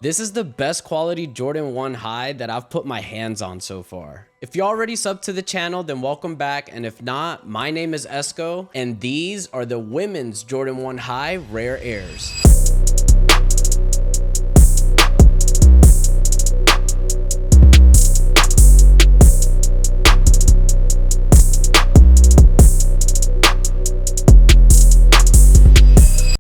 This is the best quality Jordan 1 high that I've put my hands on so far. If you're already subbed to the channel, then welcome back. And if not, my name is Esco, and these are the women's Jordan 1 high rare airs.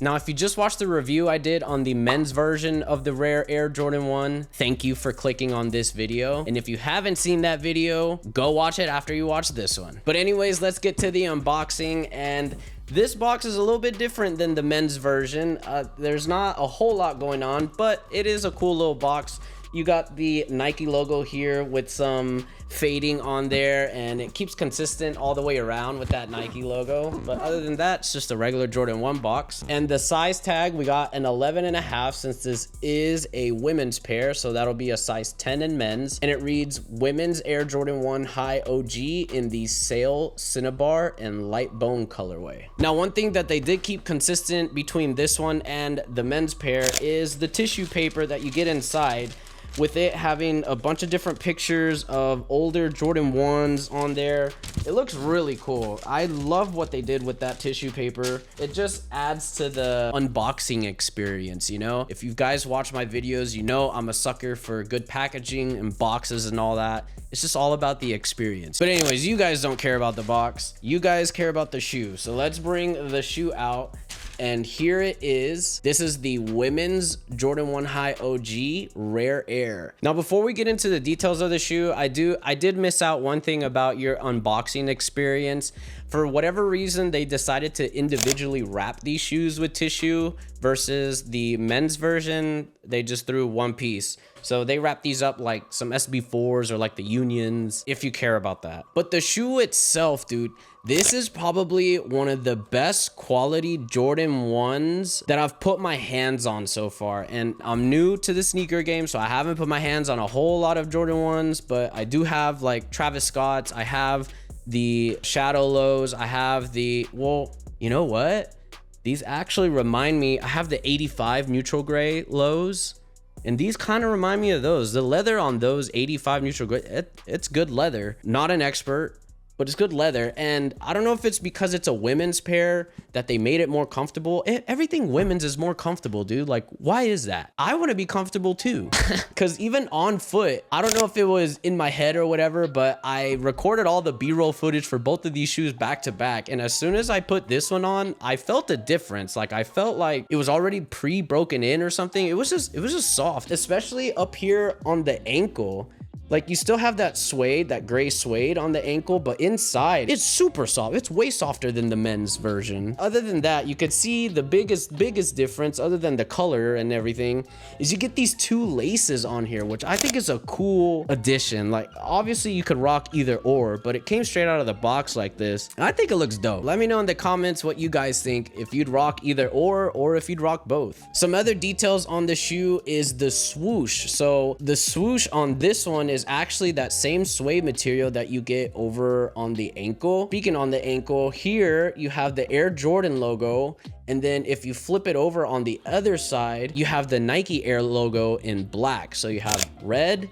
Now, if you just watched the review I did on the men's version of the Rare Air Jordan 1, thank you for clicking on this video. And if you haven't seen that video, go watch it after you watch this one. But anyways, let's get to the unboxing. And this box is a little bit different than the men's version. There's not a whole lot going on, but it is a cool little box. You got the Nike logo here with some fading on there, and it keeps consistent all the way around with that Nike logo. But other than that, it's just a regular Jordan 1 box. And the size tag, we got an 11.5 since this is a women's pair, so that'll be a size 10 in men's. And it reads women's Air Jordan 1 High OG in the Sail Cinnabar and Light Bone colorway. Now, one thing that they did keep consistent between this one and the men's pair is the tissue paper that you get inside, with it having a bunch of different pictures of older Jordan 1s on there. It looks really cool. I love what they did with that tissue paper. It just adds to the unboxing experience, you know? If you guys watch my videos, you know I'm a sucker for good packaging and boxes and all that. It's just all about the experience. But anyways, you guys don't care about the box. You guys care about the shoe. So let's bring the shoe out. And here it is. This is the women's Jordan 1 High OG Rare Air. Now, before we get into the details of the shoe, I did miss out one thing about your unboxing experience. For whatever reason, they decided to individually wrap these shoes with tissue versus the men's version. They just threw one piece. So they wrap these up like some SB4s or like the Unions, if you care about that. But the shoe itself, dude, this is probably one of the best quality Jordan 1s that I've put my hands on so far. And I'm new to the sneaker game, so I haven't put my hands on a whole lot of Jordan 1s, but I do have like Travis Scott's, I have the Shadow Lows, I have the, well, you know what? These actually remind me, I have the 85 neutral gray lows. And these kind of remind me of those. The leather on those 85 neutral gray, it's good leather. Not an expert, but it's good leather. And I don't know if it's because it's a women's pair that they made it more comfortable. Everything women's is more comfortable, dude. Like, why is that? I want to be comfortable too. Because even on foot, I don't know if it was in my head or whatever, but I recorded all the B-roll footage for both of these shoes back to back. And as soon as I put this one on, I felt a difference. Like, I felt like it was already pre-broken in or something. It was just soft, especially up here on the ankle. Like, you still have that suede, that gray suede on the ankle, but inside it's super soft. It's way softer than the men's version. Other than that, you could see the biggest difference, other than the color and everything, is you get these two laces on here, which I think is a cool addition. Like, obviously you could rock either or, but it came straight out of the box like this. I think it looks dope. Let me know in the comments what you guys think, if you'd rock either or if you'd rock both. Some other details on the shoe is the swoosh. So the swoosh on this one is actually that same suede material that you get over on the ankle. Speaking on the ankle, here you have the Air Jordan logo, and then if you flip it over on the other side, you have the Nike Air logo in black. So you have red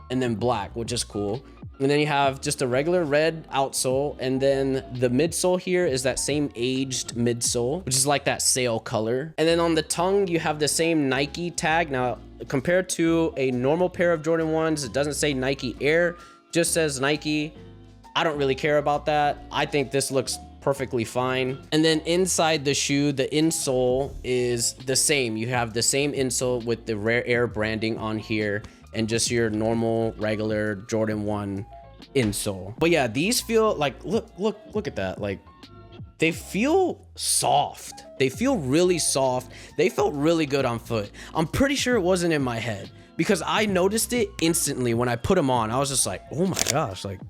and then black, which is cool. And then you have just a regular red outsole, and then the midsole here is that same aged midsole, which is like that sail color. And then on the tongue, you have the same Nike tag. Now, compared to a normal pair of Jordan 1s, it doesn't say Nike Air, just says Nike. I don't really care about that. I think this looks perfectly fine. And then inside the shoe, the insole is the same. You have the same insole with the Rare Air branding on here, and just your normal regular Jordan 1 insole. But yeah, these feel like, look at that. Like, they feel soft. They feel really soft. They felt really good on foot. I'm pretty sure it wasn't in my head, because I noticed it instantly when I put them on. I was just like, oh my gosh, like,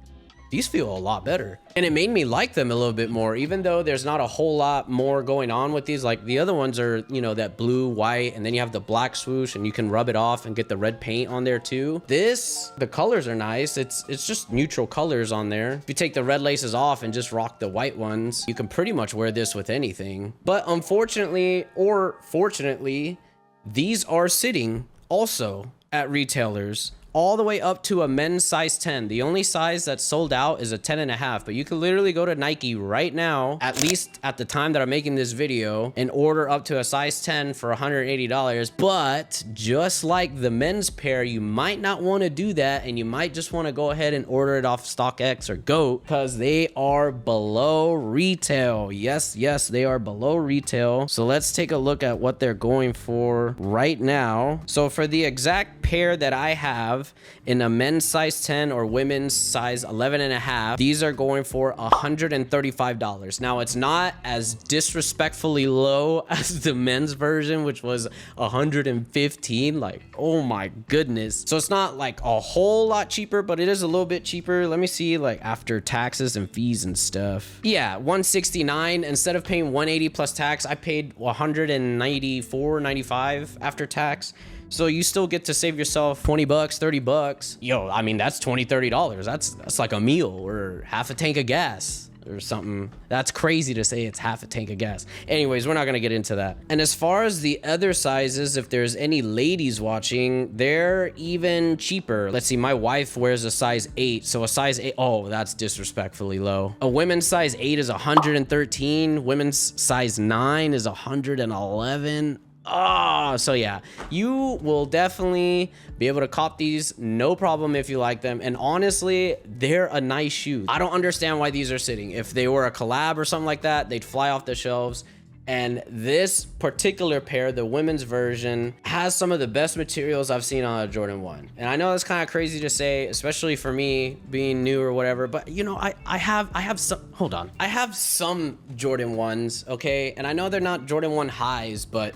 these feel a lot better. And it made me like them a little bit more, even though there's not a whole lot more going on with these. Like, the other ones are, you know, that blue, white, and then you have the black swoosh, and you can rub it off and get the red paint on there too. This, the colors are nice. It's just neutral colors on there. If you take the red laces off and just rock the white ones, you can pretty much wear this with anything. But unfortunately, or fortunately, these are sitting Also, at retailers, all the way up to a men's size 10. The only size that's sold out is a 10.5, but you can literally go to Nike right now, at least at the time that I'm making this video, and order up to a size 10 for $180. But just like the men's pair, you might not want to do that, and you might just want to go ahead and order it off StockX or GOAT, because they are below retail. Yes, they are below retail. So let's take a look at what they're going for right now. So for the exact pair that I have in a men's size 10 or women's size 11.5, these are going for $135. Now, it's not as disrespectfully low as the men's version, which was $115. Like, oh my goodness. So it's not like a whole lot cheaper, but it is a little bit cheaper. Let me see, like after taxes and fees and stuff. Yeah, $169. Instead of paying $180 plus tax, I paid $194.95 after tax. So you still get to save yourself 20 bucks, 30 bucks. Yo, I mean, that's $20, $30. That's like a meal or half a tank of gas or something. That's crazy to say it's half a tank of gas. Anyways, we're not gonna get into that. And as far as the other sizes, if there's any ladies watching, they're even cheaper. Let's see, my wife wears a size 8, so a size 8, oh, that's disrespectfully low. A women's size 8 is 113, women's size 9 is 111. Oh, so yeah, you will definitely be able to cop these, no problem if you like them. And honestly, they're a nice shoe. I don't understand why these are sitting. If they were a collab or something like that, they'd fly off the shelves. And this particular pair, the women's version, has some of the best materials I've seen on a Jordan 1. And I know that's kind of crazy to say, especially for me being new or whatever, but you know, I have some, hold on. I have some Jordan 1s, okay? And I know they're not Jordan 1 highs, but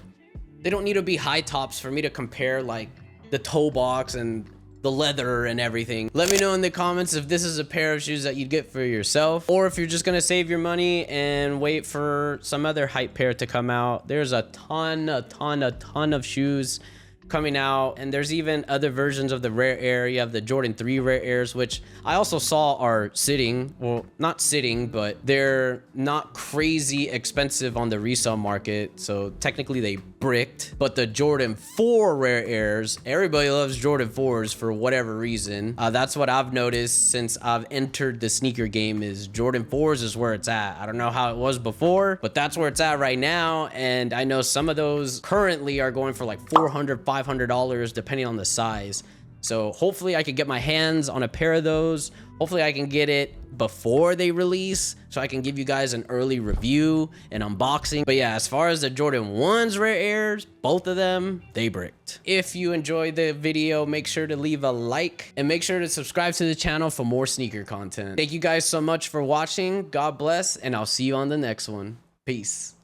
they don't need to be high tops for me to compare like the toe box and the leather and everything. Let me know in the comments if this is a pair of shoes that you'd get for yourself, or if you're just gonna save your money and wait for some other hype pair to come out. There's a ton of shoes coming out, and there's even other versions of the Rare Air. You have the Jordan 3 Rare Airs, which I also saw are sitting, well, not sitting, but they're not crazy expensive on the resale market, so technically they bricked. But the Jordan 4 Rare Airs, everybody loves Jordan 4s for whatever reason. That's what I've noticed since I've entered the sneaker game, is Jordan 4s is where it's at. I don't know how it was before, but that's where it's at right now. And I know some of those currently are going for like $400, $500 depending on the size. So hopefully I could get my hands on a pair of those. Hopefully I can get it before they release so I can give you guys an early review and unboxing. But yeah, as far as the Jordan 1's Rare Airs, both of them, they bricked. If you enjoyed the video, make sure to leave a like and make sure to subscribe to the channel for more sneaker content. Thank you guys so much for watching. God bless, and I'll see you on the next one. Peace.